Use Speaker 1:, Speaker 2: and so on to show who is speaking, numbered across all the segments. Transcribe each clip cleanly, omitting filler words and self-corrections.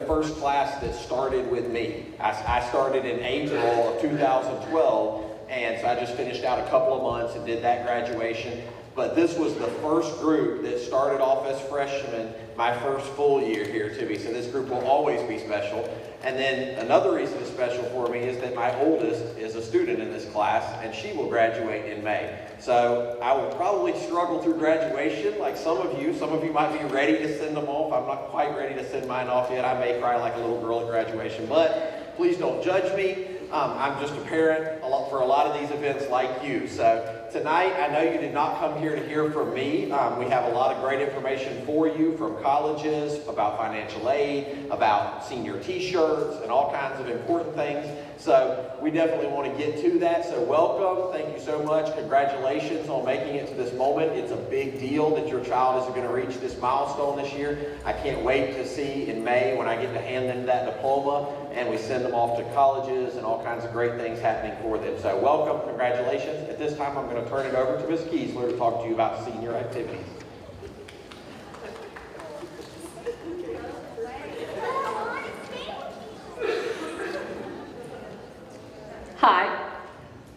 Speaker 1: First class that started with me. I started in April of 2012, and so I just finished out a couple of months and did that graduation. But this was the first group that started off as freshmen, my first full year here to me. So this group will always be special. And then another reason it's special for me is that my oldest is a student in this class, and she will graduate in May. So I will probably struggle through graduation like some of you. Some of you might be ready to send them off. I'm not quite ready to send mine off yet. I may cry like a little girl at graduation, but please don't judge me. I'm just a parent for a lot of these events like you. So tonight, I know you did not come here to hear from me. We have a lot of great information for you from colleges about financial aid, about senior t-shirts, and all kinds of important things. So we definitely want to get to that. So welcome. Thank you so much. Congratulations on making it to this moment. It's a big deal that your child is going to reach this milestone this year. I can't wait to see in May when I get to hand them that diploma and we send them off to colleges and all kinds of great things happening for them. So welcome. Congratulations. At this time, I'm going to turn it over to Ms. Kiesler to talk to you about senior activities.
Speaker 2: Hi,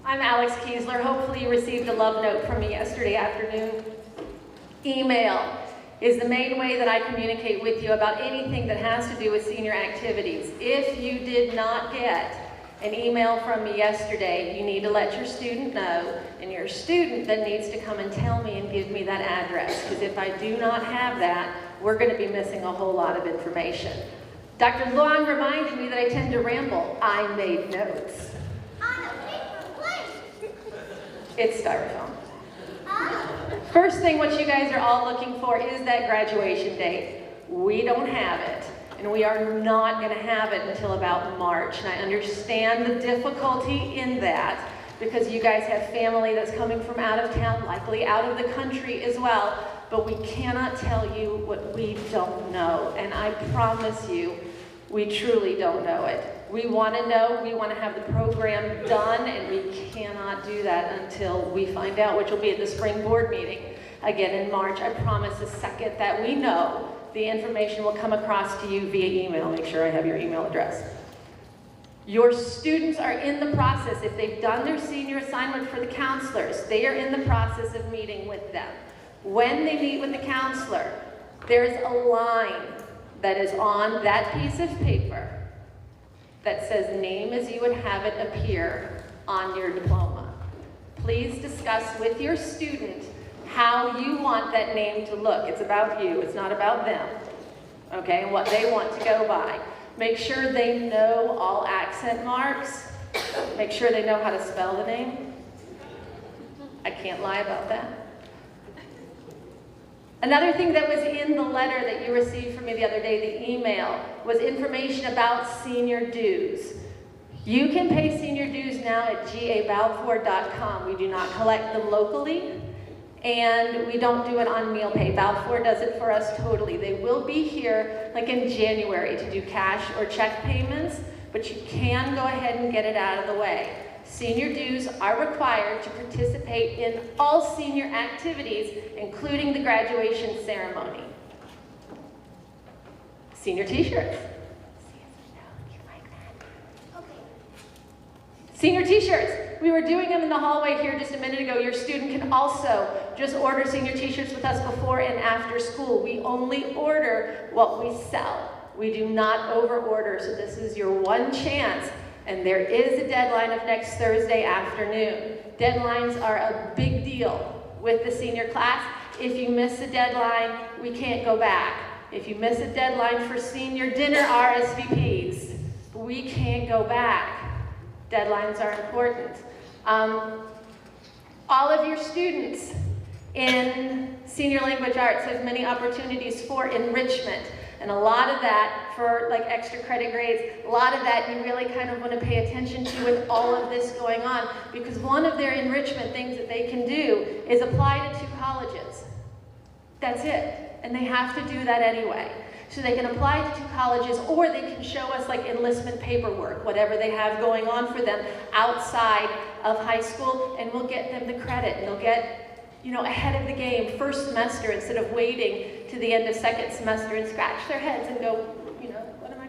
Speaker 2: I'm Alex Kiesler. Hopefully you received a love note from me yesterday afternoon. Email is the main way that I communicate with you about anything that has to do with senior activities. If you did not get an email from me yesterday, you need to let your student know, and your student then needs to come and tell me and give me that address, because if I do not have that, we're going to be missing a whole lot of information. Dr. Long reminded me that I tend to ramble. I made notes. It's styrofoam. First thing what you guys are all looking for is that graduation date. We don't have it, and we are not going to have it until about March. And I understand the difficulty in that because you guys have family that's coming from out of town, likely out of the country as well, but we cannot tell you what we don't know. And I promise you, we truly don't know it. We want to know, we want to have the program done, and we cannot do that until we find out, which will be at the spring board meeting again in March. I promise the second that we know, the information will come across to you via email. Make sure I have your email address. Your students are in the process. If they've done their senior assignment for the counselors, they are in the process of meeting with them. When they meet with the counselor, there's a line that is on that piece of paper that says name as you would have it appear on your diploma. Please discuss with your student how you want that name to look. It's about you, it's not about them, okay, and what they want to go by. Make sure they know all accent marks. Make sure they know how to spell the name. I can't lie about that. Another thing that was in the letter that you received from me the other day, the email, was information about senior dues. You can pay senior dues now at gabalfour.com. We do not collect them locally, and we don't do it on meal pay. Balfour does it for us totally. They will be here like in January to do cash or check payments, but you can go ahead and get it out of the way. Senior dues are required to participate in all senior activities, including the graduation ceremony. Senior t-shirts. Senior t-shirts. We were doing them in the hallway here just a minute ago. Your student can also just order senior t-shirts with us before and after school. We only order what we sell. We do not over order, so this is your one chance. And there is a deadline of next Thursday afternoon. Deadlines are a big deal with the senior class. If you miss a deadline, we can't go back. If you miss a deadline for senior dinner RSVPs, we can't go back. Deadlines are important. All of your students in senior language arts have many opportunities for enrichment. And a lot of that for like extra credit grades, a lot of that you really kind of want to pay attention to with all of this going on, because one of their enrichment things that they can do is apply to 2 colleges. That's it. And they have to do that anyway. So they can apply to 2 colleges, or they can show us like enlistment paperwork, whatever they have going on for them outside of high school, and we'll get them the credit, and they'll get ahead of the game first semester instead of waiting to the end of second semester and scratch their heads and go, what am I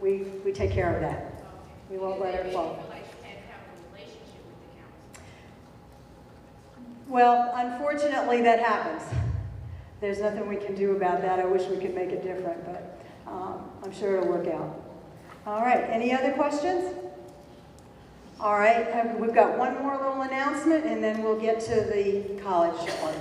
Speaker 3: we take care of that. We won't let her fall.
Speaker 4: Do you feel like you had to have a relationship with the counselor?
Speaker 3: Well, unfortunately, that happens. There's nothing we can do about that. I wish we could make it different, but I'm sure it'll work out. All right, any other questions? All right, we've got one more little announcement, and then we'll get to the college part.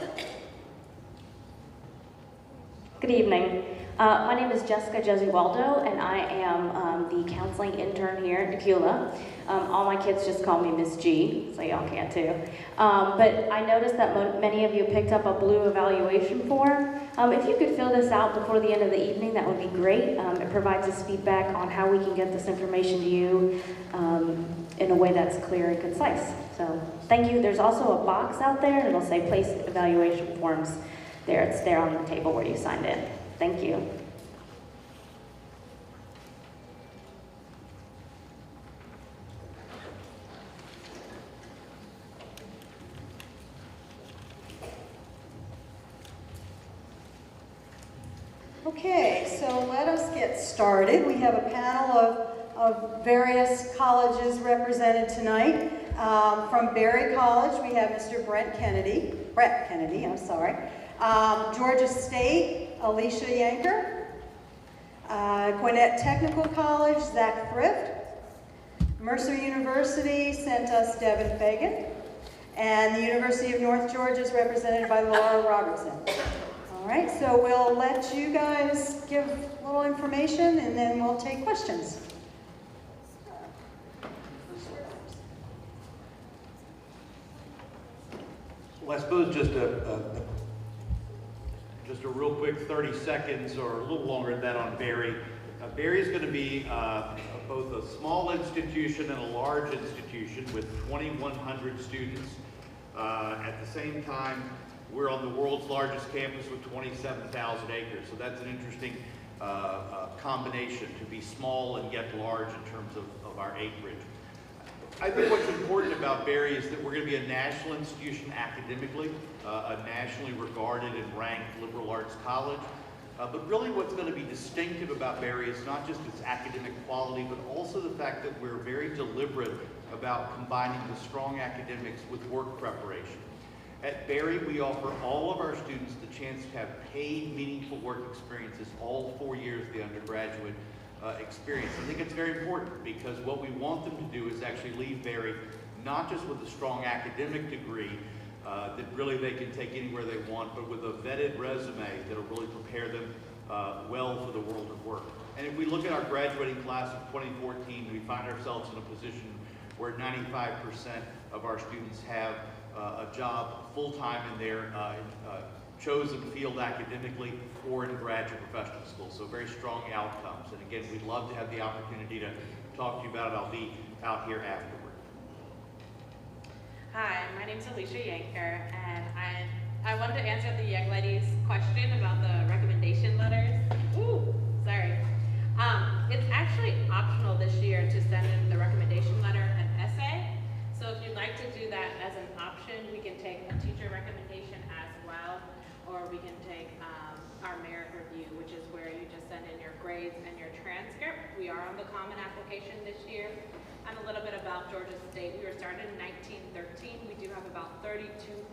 Speaker 5: Good evening. My name is Jessica Jesualdo, and I am the counseling intern here at Tequila. All my kids just call me Miss G, so y'all can too. But I noticed that many of you picked up a blue evaluation form. If you could fill this out before the end of the evening, that would be great. It provides us feedback on how we can get this information to you in a way that's clear and concise. So thank you. There's also a box out there, and it'll say place evaluation forms there. It's there on the table where you signed in. Thank you.
Speaker 3: Okay, so let us get started. We have a panel of various colleges represented tonight. From Berry College, we have Mr. Brett Kennedy, I'm sorry. Georgia State, Alicia Yanker. Gwinnett Technical College, Zach Thrift. Mercer University sent us Devin Fagan. And the University of North Georgia is represented by Laura Robertson. All right, so we'll let you guys give a little information and then we'll take questions.
Speaker 6: Well, I suppose just a real quick 30 seconds or a little longer than that on Berry. Berry is going to be both a small institution and a large institution with 2,100 students. At the same time, we're on the world's largest campus with 27,000 acres. So that's an interesting combination to be small and yet large in terms of our acreage. I think what's important about Berry is that we're going to be a national institution academically, a nationally regarded and ranked liberal arts college. But really what's going to be distinctive about Berry is not just its academic quality, but also the fact that we're very deliberate about combining the strong academics with work preparation. At Berry, we offer all of our students the chance to have paid, meaningful work experiences all 4 years of the undergraduate experience. I think it's very important because what we want them to do is actually leave Berry not just with a strong academic degree that really they can take anywhere they want, but with a vetted resume that'll really prepare them well for the world of work. And if we look at our graduating class of 2014, we find ourselves in a position where 95% of our students have a job full-time in their chosen field academically or in graduate professional school. So very strong outcomes. And again, we'd love to have the opportunity to talk to you about it. I'll be out here afterward.
Speaker 7: Hi, my name is Alicia Yanker, and I wanted to answer the young lady's question about the recommendation letters. Ooh, sorry. It's actually optional this year to send in the recommendation letter and essay. So if you'd like to do that as an option, we can take a teacher recommendation as well, or we can take our merit review, which is where you just send in your grades and your transcript. We are on the Common Application this year. And a little bit about Georgia State. We were started in 1913. We do have about 32,000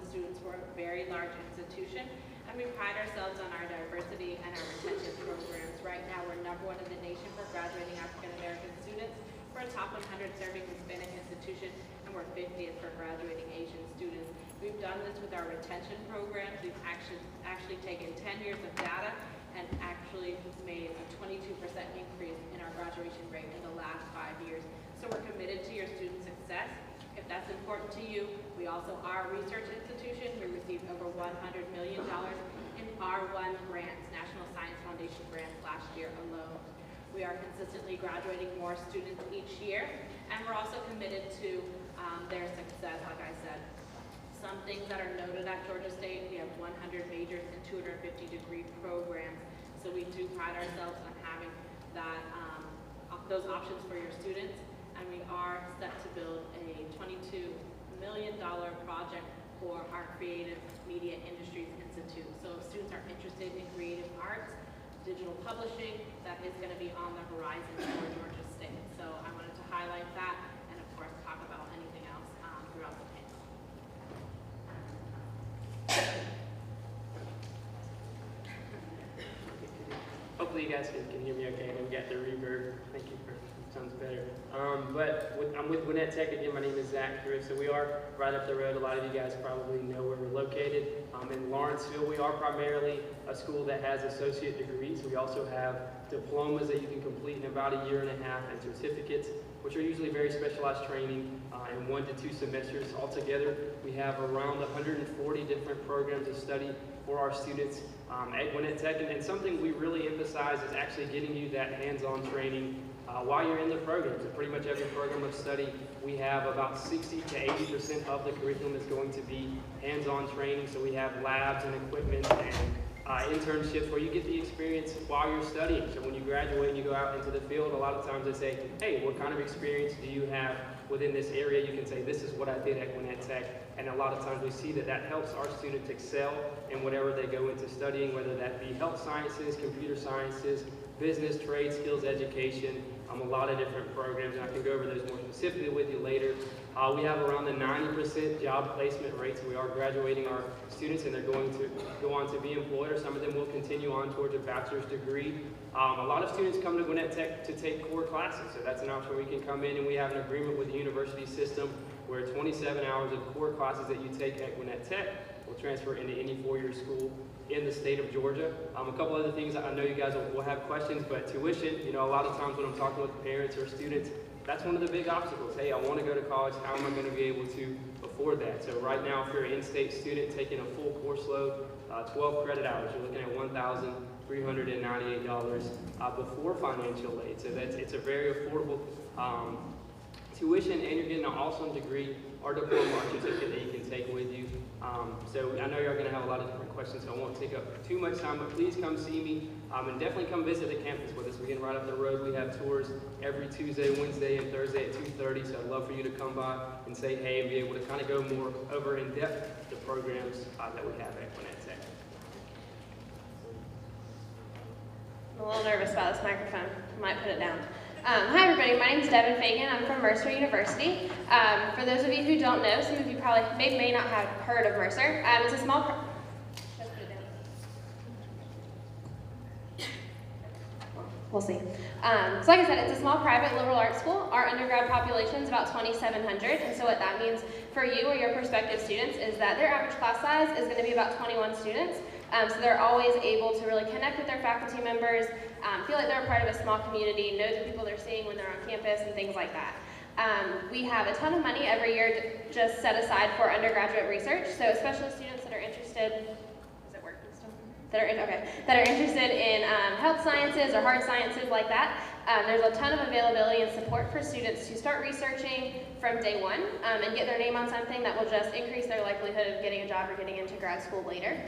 Speaker 7: students. We're a very large institution, and we pride ourselves on our diversity and our retention programs. Right now, we're #1 in the nation for graduating African American students. We're a top 100 serving Hispanic institution, and we're 50th for graduating Asian students. We've done this with our retention programs. We've actually taken 10 years of data and actually made a 22% increase in our graduation rate in the last 5 years. So we're committed to your student success. If that's important to you, we also are a research institution. We received over $100 million in R1 grants, National Science Foundation grants, last year alone. We are consistently graduating more students each year, and we're also committed to their success, like I said. Some things that are noted at Georgia State, we have 100 majors and 250 degree programs. So we do pride ourselves on having that, those options for your students. And we are set to build a $22 million project for our Creative Media Industries Institute. So if students are interested in creative arts, digital publishing that is going to be on the horizon for Georgia State. So I wanted to highlight that and, of course, talk about anything else throughout the panel.
Speaker 8: Hopefully you guys can hear me okay. I know we got the reverb. Thank you for sounds better. I'm with Gwinnett Tech again. My name is Zach Drew. So we are right up the road. A lot of you guys probably know where we're located. In Lawrenceville, we are primarily a school that has associate degrees. We also have diplomas that you can complete in about a year and a half, and certificates, which are usually very specialized training in 1 to 2 semesters. Altogether, we have around 140 different programs of study for our students at Gwinnett Tech. And something we really emphasize is actually getting you that hands-on training while you're in the program. So pretty much every program of study, we have about 60 to 80% of the curriculum is going to be hands-on training. So we have labs and equipment and internships where you get the experience while you're studying. So when you graduate and you go out into the field, a lot of times they say, hey, what kind of experience do you have within this area? You can say, this is what I did at Gwinnett Tech. And a lot of times we see that that helps our students excel in whatever they go into studying, whether that be health sciences, computer sciences, business, trade, skills education, a lot of different programs, and I can go over those more specifically with you later. We have around the 90% job placement rate, so we are graduating our students and they're going to go on to be employed, or some of them will continue on towards a bachelor's degree. A lot of students come to Gwinnett Tech to take core classes, so that's an option where we can come in, and we have an agreement with the university system where 27 hours of core classes that you take at Gwinnett Tech will transfer into any four-year school in the state of Georgia. A couple other things, I know you guys will have questions, but tuition, a lot of times when I'm talking with parents or students, that's one of the big obstacles. Hey, I want to go to college, how am I going to be able to afford that? So right now, if you're an in-state student taking a full course load, 12 credit hours, you're looking at $1,398 before financial aid. So it's a very affordable tuition, and you're getting an awesome degree or diploma or certificate that you can take with you. So I know you're going to have a lot of different questions, so I won't take up too much time, but please come see me and definitely come visit the campus with us. We're getting right up the road. We have tours every Tuesday, Wednesday, and Thursday at 2:30, so I'd love for you to come by and say hey and be able to kind of go more over in depth the programs that we have at Gwinnett Tech.
Speaker 4: I'm a little nervous about this microphone. I might put it down. Hi everybody, my name is Devin Fagan. I'm from Mercer University. For those of you who don't know, some of you probably may not have heard of Mercer. It's a small... We'll see. So like I said, it's a small private liberal arts school. Our undergrad population is about 2,700, and so what that means for you or your prospective students is that their average class size is going to be about 21 students. So they're always able to really connect with their faculty members, feel like they're a part of a small community, know the people they're seeing when they're on campus, and things like that. We have a ton of money every year just set aside for undergraduate research, so especially students that are interested, is it working still? That are interested in health sciences or hard sciences like that. There's a ton of availability and support for students to start researching from day one and get their name on something that will just increase their likelihood of getting a job or getting into grad school later.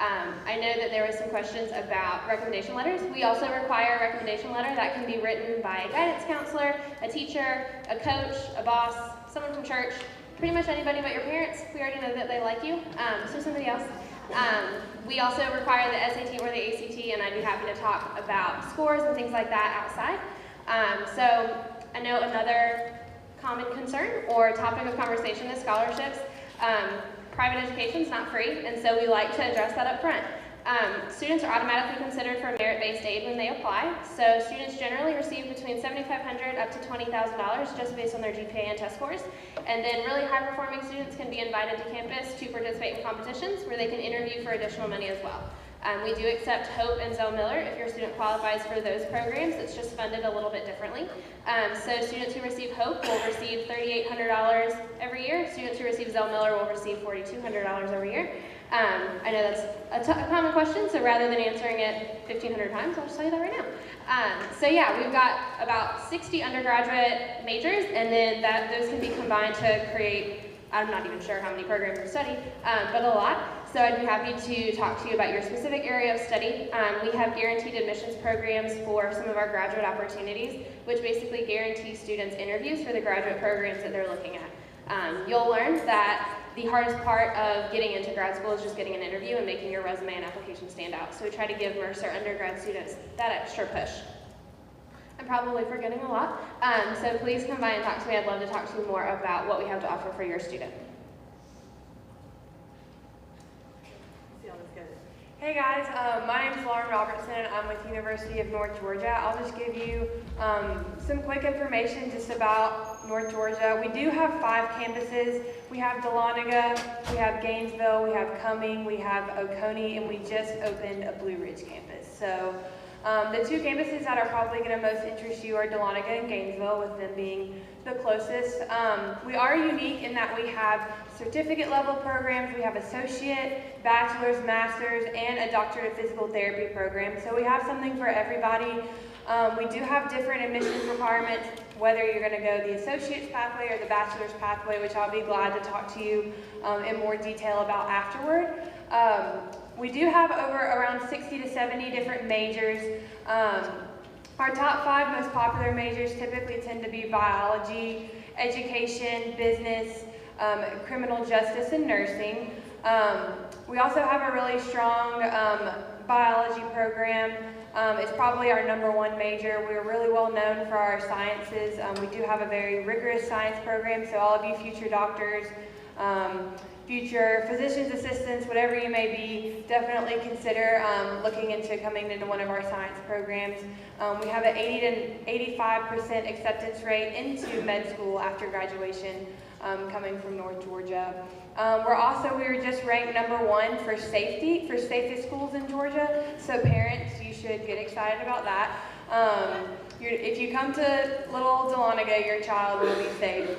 Speaker 4: I know that there was some questions about recommendation letters. We also require a recommendation letter that can be written by a guidance counselor, a teacher, a coach, a boss, someone from church, pretty much anybody but your parents. We already know that they like you, so somebody else. We also require the SAT or the ACT, and I'd be happy to talk about scores and things like that outside. So I know another common concern or topic of conversation is scholarships. Private education is not free, and so we like to address that up front. Students are automatically considered for merit-based aid when they apply, so students generally receive between $7,500 up to $20,000 just based on their GPA and test scores, and then really high-performing students can be invited to campus to participate in competitions where they can interview for additional money as well. We do accept Hope and Zell Miller if your student qualifies for those programs. It's just funded a little bit differently. So students who receive Hope will receive $3,800 every year. Students who receive Zell Miller will receive $4,200 every year. I know that's a common question, so rather than answering it 1,500 times, I'll just tell you that right now. So yeah, we've got about 60 undergraduate majors, and then those can be combined to create, I'm not even sure how many programs you study, but a lot. So I'd be happy to talk to you about your specific area of study. We have guaranteed admissions programs for some of our graduate opportunities, which basically guarantee students interviews for the graduate programs that they're looking at. You'll learn that the hardest part of getting into grad school is just getting an interview and making your resume and application stand out. So we try to give Mercer undergrad students that extra push. I'm probably forgetting a lot, so please come by and talk to me. I'd love to talk to you more about what we have to offer for your student.
Speaker 9: Hey guys, my name is Lauren Robertson and I'm with University of North Georgia. I'll just give you some quick information just about North Georgia. We do have 5 campuses. We have Dahlonega, we have Gainesville, we have Cumming, we have Oconee, and we just opened a Blue Ridge campus. So the 2 campuses that are probably going to most interest you are Dahlonega and Gainesville, with them being the closest. We are unique in that we have certificate level programs, we have associate, bachelor's, master's, and a doctorate of physical therapy program. So we have something for everybody. We do have different admissions requirements, whether you're going to go the associate's pathway or the bachelor's pathway, which I'll be glad to talk to you in more detail about afterward. We do have around 60 to 70 different majors. Our top 5 most popular majors typically tend to be biology, education, business, criminal justice, and nursing. We also have a really strong biology program. It's probably our #1 major. We're really well known for our sciences. We do have a very rigorous science program, so all of you future doctors, future physician's assistants, whatever you may be, definitely consider looking into coming into one of our science programs. We have an 80 to 85% acceptance rate into med school after graduation coming from North Georgia. We were just ranked #1 for safest schools in Georgia, so parents, you should get excited about that. If you come to little Dahlonega, your child will be safe.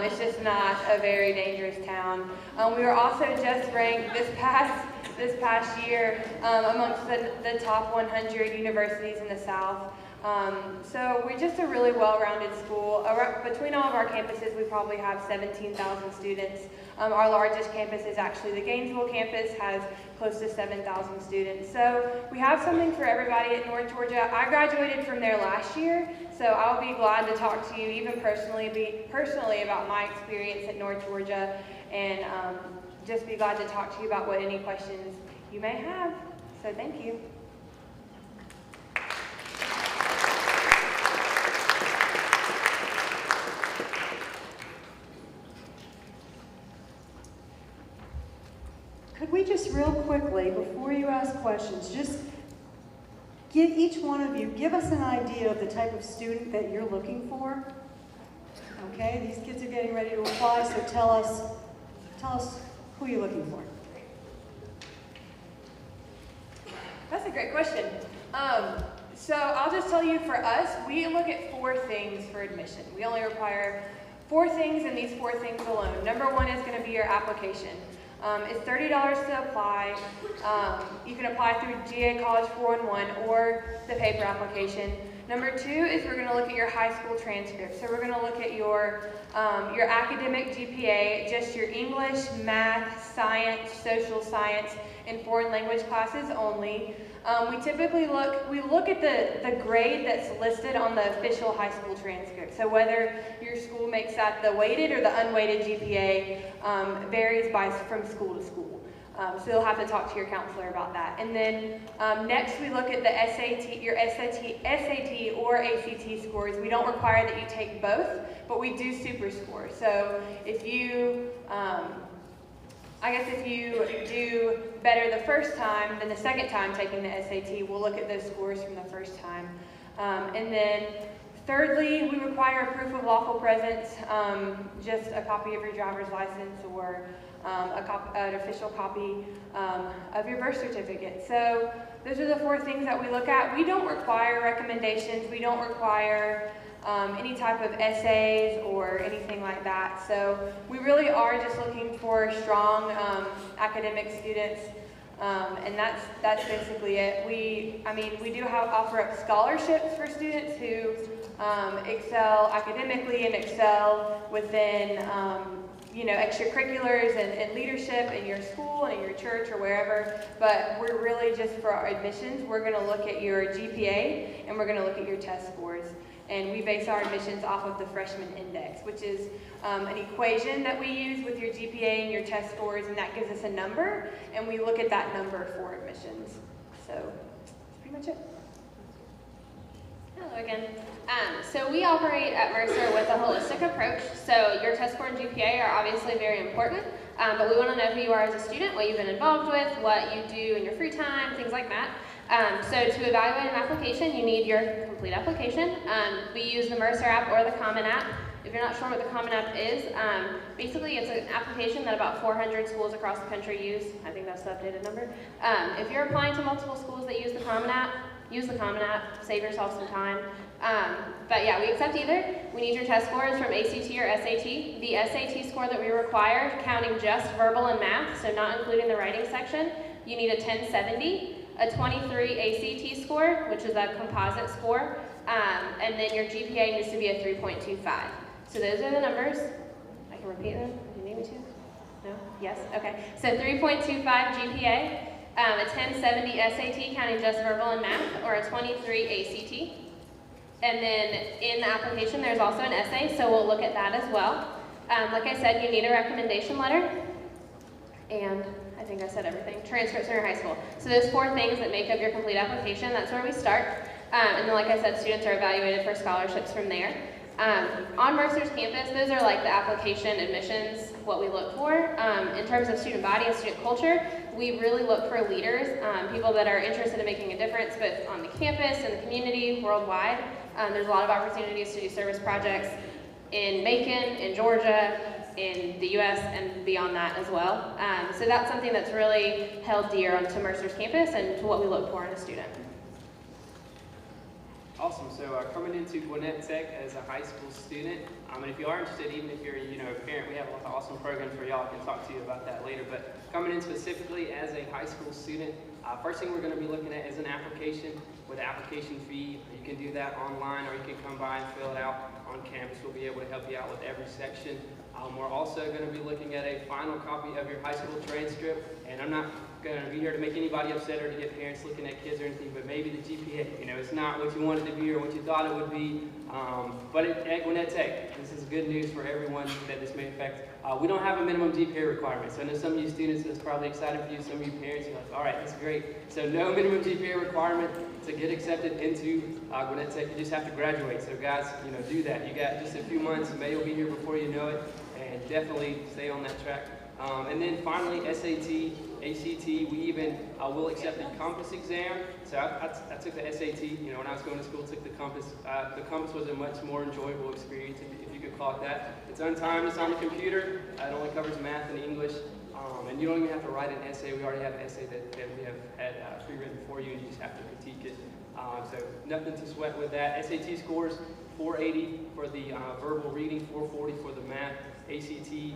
Speaker 9: It's just not a very dangerous town. We were also just ranked this past year amongst the top 100 universities in the South. So we're just a really well-rounded school. Between all of our campuses, we probably have 17,000 students. Our largest campus is actually the Gainesville campus, has close to 7,000 students. So we have something for everybody at North Georgia. I graduated from there last year, so I'll be glad to talk to you even personally about my experience at North Georgia, and just be glad to talk to you about any questions you may have. So thank you.
Speaker 3: Could we just real quickly, before you ask questions, just give each one of you, give us an idea of the type of student that you're looking for? Okay, these kids are getting ready to apply, so tell us who you're looking for.
Speaker 9: That's a great question. So I'll just tell you, for us, we look at 4 things for admission. We only require 4 things, and these 4 things alone. #1 is going to be your application. It's $30 to apply. You can apply through GA College 411 or the paper application. #2 is we're going to look at your high school transcript. So we're going to look at your academic GPA, just your English, math, science, social science, and foreign language classes only. We typically look at the grade that's listed on the official high school transcript. So whether your school makes that the weighted or the unweighted GPA varies from school to school. So you'll have to talk to your counselor about that. And then next we look at the your SAT or ACT scores. We don't require that you take both, but we do super score. So if you if you do better the first time than the second time taking the SAT, we'll look at those scores from the first time. And then thirdly, we require proof of lawful presence, just a copy of your driver's license or an official copy of your birth certificate. So those are the 4 things that we look at. We don't require recommendations. We don't require any type of essays or anything like that. So we really are just looking for strong academic students, and that's basically it. We do offer up scholarships for students who excel academically and excel within extracurriculars and leadership in your school and in your church or wherever. But we're really just, for our admissions, we're going to look at your GPA and we're going to look at your test scores. and we base our admissions off of the freshman index, which is an equation that we use with your GPA and your test scores, and that gives us a number, and we look at that number for admissions. So that's pretty much it.
Speaker 4: Hello again. So we operate at Mercer with a holistic approach. So your test score and GPA are obviously very important, but we want to know who you are as a student, what you've been involved with, what you do in your free time, things like that. So to evaluate an application, you need your complete application. We use the Mercer app or the Common App. If you're not sure what the Common App is, basically it's an application that about 400 schools across the country use. I think that's the updated number. If you're applying to multiple schools that use the Common App, use the Common App, save yourself some time. But yeah, we accept either. We need your test scores from ACT or SAT. The SAT score that we require, counting just verbal and math, so not including the writing section, you need a 1070, a 23 ACT score, which is a composite score, and then your GPA needs to be a 3.25. So those are the numbers. I can repeat them if you need me to. No? Yes? Okay. So 3.25 GPA. A 1070 SAT counting just verbal and math, or a 23 ACT. And then in the application there's also an essay, so we'll look at that as well. Like I said, you need a recommendation letter, and I think I said everything. Transcripts from your high school. So those 4 things that make up your complete application, that's where we start. And then like I said, students are evaluated for scholarships from there. On Mercer's campus, those are like the application admissions, what we look for. In terms of student body and student culture, we really look for leaders, people that are interested in making a difference both on the campus and the community worldwide. There's a lot of opportunities to do service projects in Macon, in Georgia, in the US, and beyond that as well. So that's something that's really held dear to Mercer's campus and to what we look for in a student.
Speaker 8: Awesome. So coming into Gwinnett Tech as a high school student, and if you are interested, even if you're a parent, we have a lot of awesome programs for y'all. I can talk to you about that later. But coming in specifically as a high school student, first thing we're going to be looking at is an application with an application fee. You can do that online, or you can come by and fill it out on campus. We'll be able to help you out with every section. We're also going to be looking at a final copy of your high school transcript, and I'm not going to be here to make anybody upset or to get parents looking at kids or anything, but maybe the GPA, it's not what you wanted to be or what you thought it would be, but at Gwinnett Tech, this is good news for everyone that this may affect. We don't have a minimum GPA requirement, so I know some of you students, that's probably exciting for you, some of you parents, you're like, all right, that's great. So no minimum GPA requirement to get accepted into Gwinnett Tech, you just have to graduate. So guys, do that. You got just a few months, May will be here before you know it, and definitely stay on that track. And then finally, SAT, ACT, we even will accept the Compass exam. So I took the SAT, when I was going to school, took the Compass. The Compass was a much more enjoyable experience, if you could call it that. It's untimed, it's on the computer, it only covers math and English, and you don't even have to write an essay. We already have an essay that we have had pre-written for you, and you just have to critique it. So nothing to sweat with that. SAT scores, 480 for the verbal reading, 440 for the math. ACT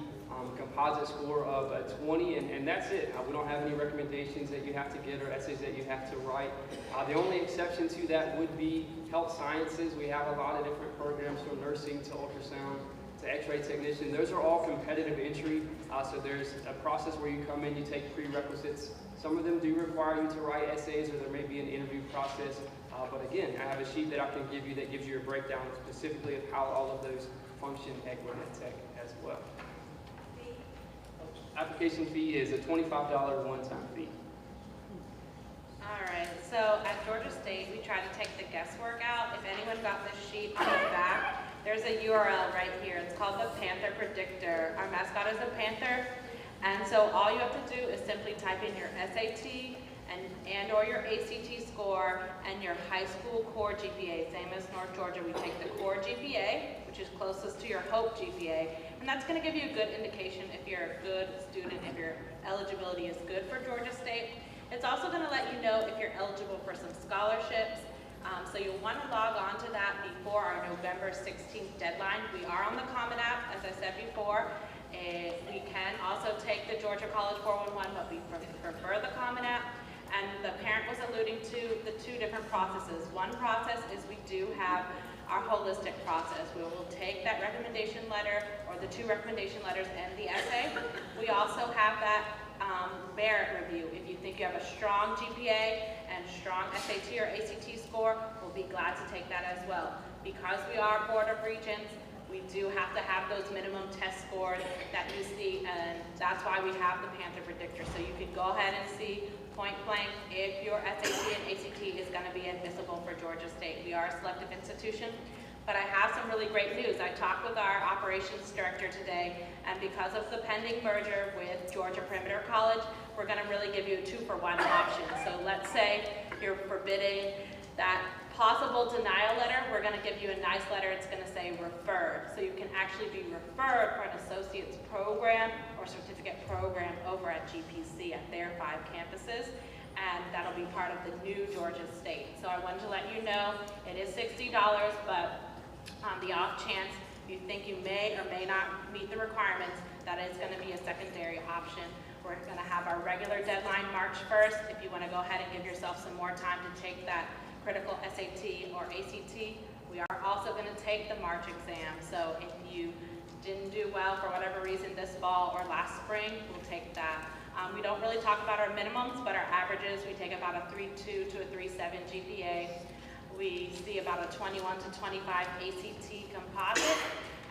Speaker 8: composite score of 20, and that's it. We don't have any recommendations that you have to get or essays that you have to write. The only exception to that would be health sciences. We have a lot of different programs from nursing to ultrasound to x-ray technician. Those are all competitive entry, so there's a process where you come in, you take prerequisites. Some of them do require you to write essays, or there may be an interview process, but again, I have a sheet that I can give you that gives you a breakdown specifically of how all of those function at Gwinnett Tech as well. Application fee is a $25 one-time fee.
Speaker 7: All right, so at Georgia State, we try to take the guesswork out. If anyone got this sheet on the back, there's a URL right here. It's called the Panther Predictor. Our mascot is a panther, and so all you have to do is simply type in your SAT and or your ACT score and your high school core GPA. Same as North Georgia, we take the core GPA, which is closest to your HOPE GPA, and that's going to give you a good indication if you're a good student, if your eligibility is good for Georgia State. It's also going to let you know if you're eligible for some scholarships. So you'll want to log on to that before our November 16th deadline. We are on the Common App, as I said before. We can also take the Georgia College 411, but we prefer the Common App. And the parent was alluding to the 2 different processes. One process is we do have our holistic process. We will take that recommendation letter or the 2 recommendation letters and the essay. We also have that Barrett review. If you think you have a strong GPA and and strong SAT or ACT score, we'll be glad to take that as well. Because we are Board of Regents, we do have to have those minimum test scores that you see, and that's why we have the Panther Predictor. So you can go ahead and see point blank if your SAT and ACT is going to be admissible for Georgia State. We are a selective institution, but I have some really great news. I talked with our operations director today, and because of the pending merger with Georgia Perimeter College, we're going to really give you a 2-for-1 option. So let's say you're forbidding that possible denial letter, we're going to give you a nice letter. It's going to say referred. So you can actually be referred for an associate's program or certificate program over at GPC at their 5 campuses. And that'll be part of the new Georgia State. So I wanted to let you know it is $60, but on the off chance you think you may or may not meet the requirements, that is going to be a secondary option. We're going to have our regular deadline March 1st. If you want to go ahead and give yourself some more time to take that critical SAT or ACT, we are also going to take the March exam. So if you didn't do well for whatever reason this fall or last spring, we'll take that. We don't really talk about our minimums, but our averages, we take about a 3.2 to a 3.7 GPA. We see about a 21 to 25 ACT composite.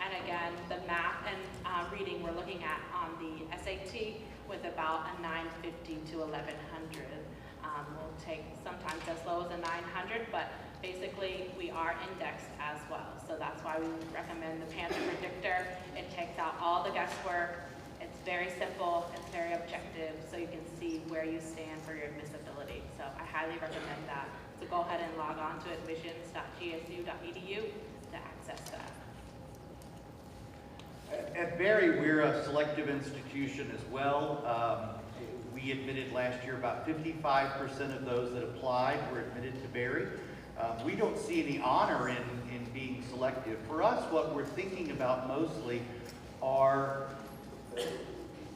Speaker 7: And again, the math and reading we're looking at on the SAT with about a 950 to 1100. We'll take sometimes as low as a 900, but basically we are indexed as well. So that's why we recommend the Panther Predictor. It takes out all the guesswork. It's very simple, it's very objective, so you can see where you stand for your admissibility. So I highly recommend that. So go ahead and log on to admissions.gsu.edu to access that.
Speaker 6: At Berry, we're a selective institution as well. We admitted last year about 55% of those that applied were admitted to Berry. We don't see any honor in being selective. For us, what we're thinking about mostly are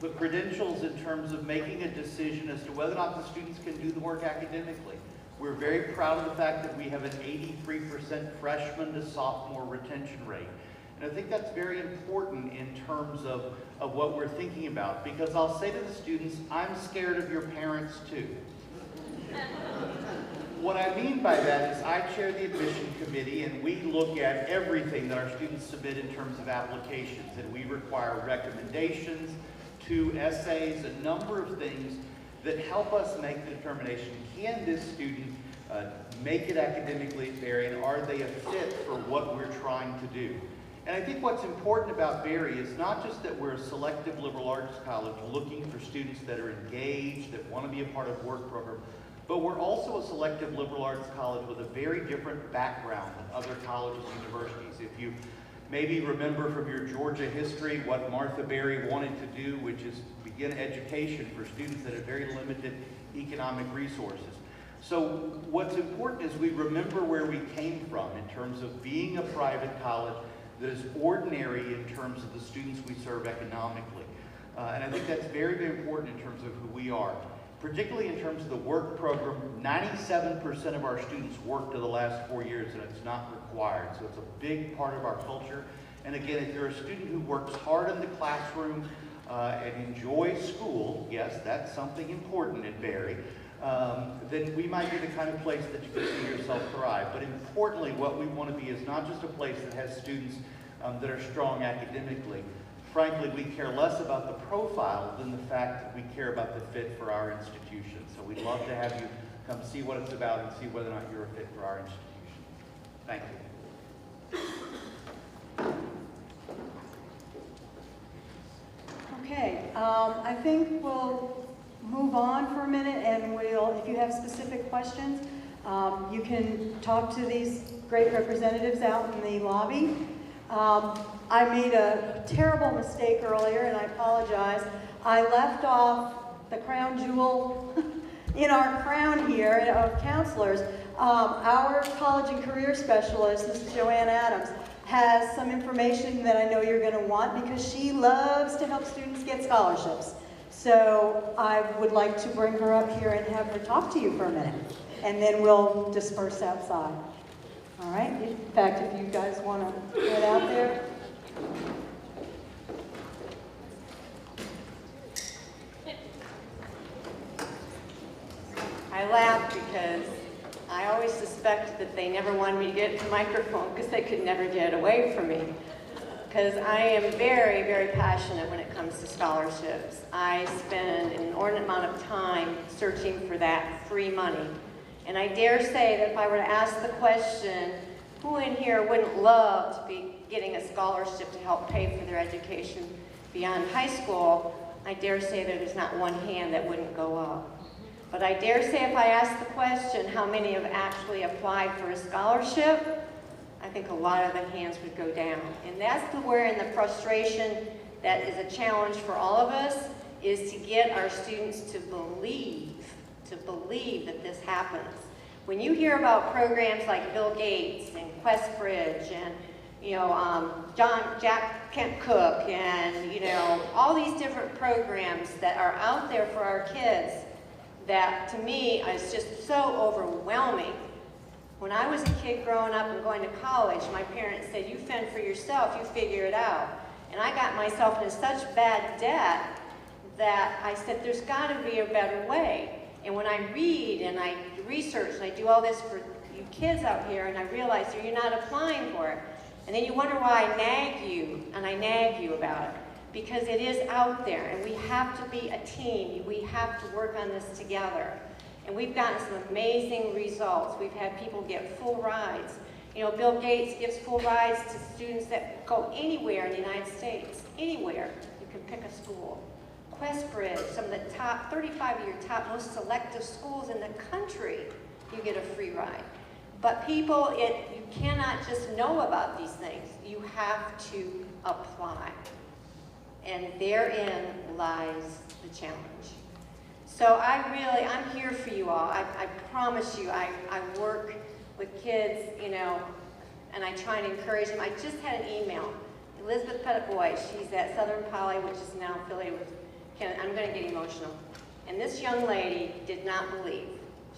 Speaker 6: the credentials in terms of making a decision as to whether or not the students can do the work academically. We're very proud of the fact that we have an 83% freshman to sophomore retention rate. And I think that's very important in terms of what we're thinking about, because I'll say to the students, I'm scared of your parents too. What I mean by that is I chair the admission committee, and we look at everything that our students submit in terms of applications, and we require recommendations, 2 essays, a number of things that help us make the determination, can this student make it academically at Berry, and are they a fit for what we're trying to do? And I think what's important about Berry is not just that we're a selective liberal arts college looking for students that are engaged, that want to be a part of the work program, but we're also a selective liberal arts college with a very different background than other colleges and universities. If you maybe remember from your Georgia history what Martha Berry wanted to do, which is begin education for students that have very limited economic resources. So what's important is we remember where we came from in terms of being a private college that is ordinary in terms of the students we serve economically. And I think that's very, very important in terms of who we are. Particularly in terms of the work program, 97% of our students worked in the last 4 years, and it's not required. So it's a big part of our culture. And again, if you're a student who works hard in the classroom and enjoys school, yes, that's something important at Berry, then we might be the kind of place that you can see yourself thrive. But importantly, what we want to be is not just a place that has students that are strong academically. Frankly, we care less about the profile than the fact that we care about the fit for our institution. So we'd love to have you come see what it's about and see whether or not you're a fit for our institution. Thank you.
Speaker 3: Okay, I think we'll move on for a minute, and if you have specific questions, you can talk to these great representatives out in the lobby. I made a terrible mistake earlier, and I apologize. I left off the crown jewel in our crown here of counselors. Our college and career specialist, Mrs. Joanne Adams, has some information that I know you're going to want because she loves to help students get scholarships. So I would like to bring her up here and have her talk to you for a minute, and then we'll disperse outside. All right? In fact, if you guys want to get out there.
Speaker 10: Hi I laugh because I always suspected that they never wanted me to get the microphone because they could never get it away from me. Because I am very, very passionate when it comes to scholarships. I spend an inordinate amount of time searching for that free money. And I dare say that if I were to ask the question, who in here wouldn't love to be getting a scholarship to help pay for their education beyond high school, I dare say that there's not one hand that wouldn't go up. But I dare say if I ask the question, how many have actually applied for a scholarship, I think a lot of the hands would go down. And that's where in the frustration that is a challenge for all of us, is to get our students to believe that this happens. When you hear about programs like Bill Gates and QuestBridge and Jack Kent Cook and all these different programs that are out there for our kids, that to me is just so overwhelming. When I was a kid growing up and going to college, my parents said, you fend for yourself, you figure it out. And I got myself into such bad debt that I said, there's got to be a better way. And when I read and I research and I do all this for you kids out here, and I realize that you're not applying for it. And then you wonder why I nag you, and I nag you about it. Because it is out there, and we have to be a team. We have to work on this together. And we've gotten some amazing results. We've had people get full rides. Bill Gates gives full rides to students that go anywhere in the United States. Anywhere. You can pick a school. QuestBridge, some of the top 35 of your top most selective schools in the country, you get a free ride. But people, you cannot just know about these things. You have to apply. And therein lies the challenge. So I'm here for you all. I promise you, I work with kids, and I try and encourage them. I just had an email. Elizabeth Pettit-Boyd, she's at Southern Poly, which is now affiliated with Kennedy. I'm going to get emotional. And this young lady did not believe.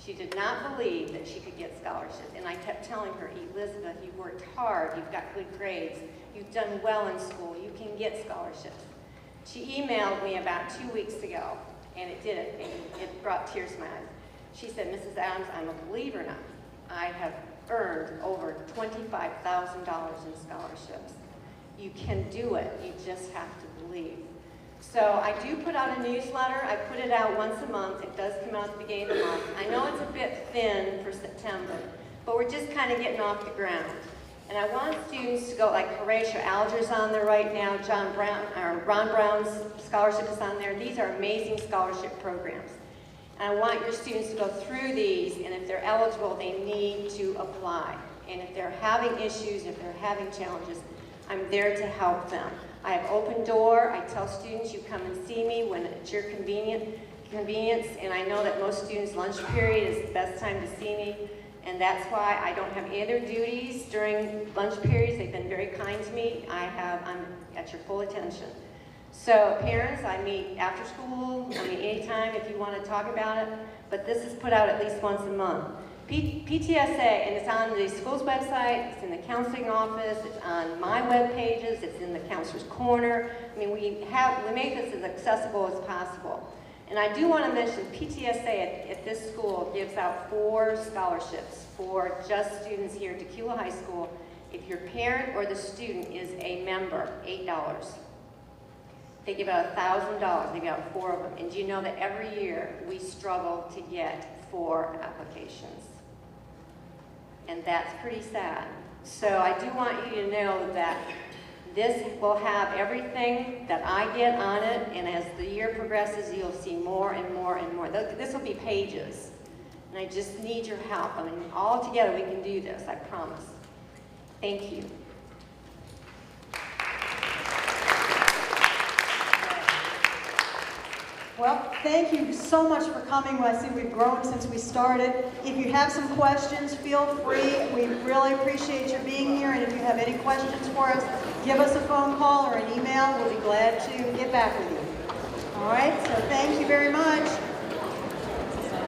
Speaker 10: She did not believe that she could get scholarships. And I kept telling her, Elizabeth, you've worked hard, you've got good grades, you've done well in school, you can get scholarships. She emailed me about 2 weeks ago, and it did it, and it brought tears to my eyes. She said, Mrs. Adams, I'm a believer now. I have earned over $25,000 in scholarships. You can do it, you just have to believe. So I do put out a newsletter. I put it out once a month. It does come out at the beginning of the month. I know it's a bit thin for September, but we're just kind of getting off the ground. And I want students to go, like Horatio Alger's on there right now, Ron Brown's scholarship is on there. These are amazing scholarship programs. And I want your students to go through these, and if they're eligible, they need to apply. And if they're having issues, if they're having challenges, I'm there to help them. I have open door. I tell students, you come and see me when it's your convenience, and I know that most students' lunch period is the best time to see me, and that's why I don't have any other duties during lunch periods. They've been very kind to me. I'm at your full attention. So parents, I meet after school, I mean anytime if you want to talk about it, but this is put out at least once a month. PTSA, and it's on the school's website, it's in the counseling office, it's on my web pages, it's in the counselor's corner. I mean, we make this as accessible as possible. And I do want to mention PTSA at this school gives out 4 scholarships for just students here at Tequila High School. If your parent or the student is a member, $8. They give out $1,000, they give out 4 of them. And do you know that every year we struggle to get 4 applications? And that's pretty sad. So I do want you to know that this will have everything that I get on it, and as the year progresses, you'll see more and more and more. This will be pages, and I just need your help. I mean, all together we can do this, I promise. Thank you.
Speaker 3: Well, thank you so much for coming. I see we've grown since we started. If you have some questions, feel free. We really appreciate your being here, and if you have any questions for us, give us a phone call or an email. We'll be glad to get back with you. All right, so thank you very much.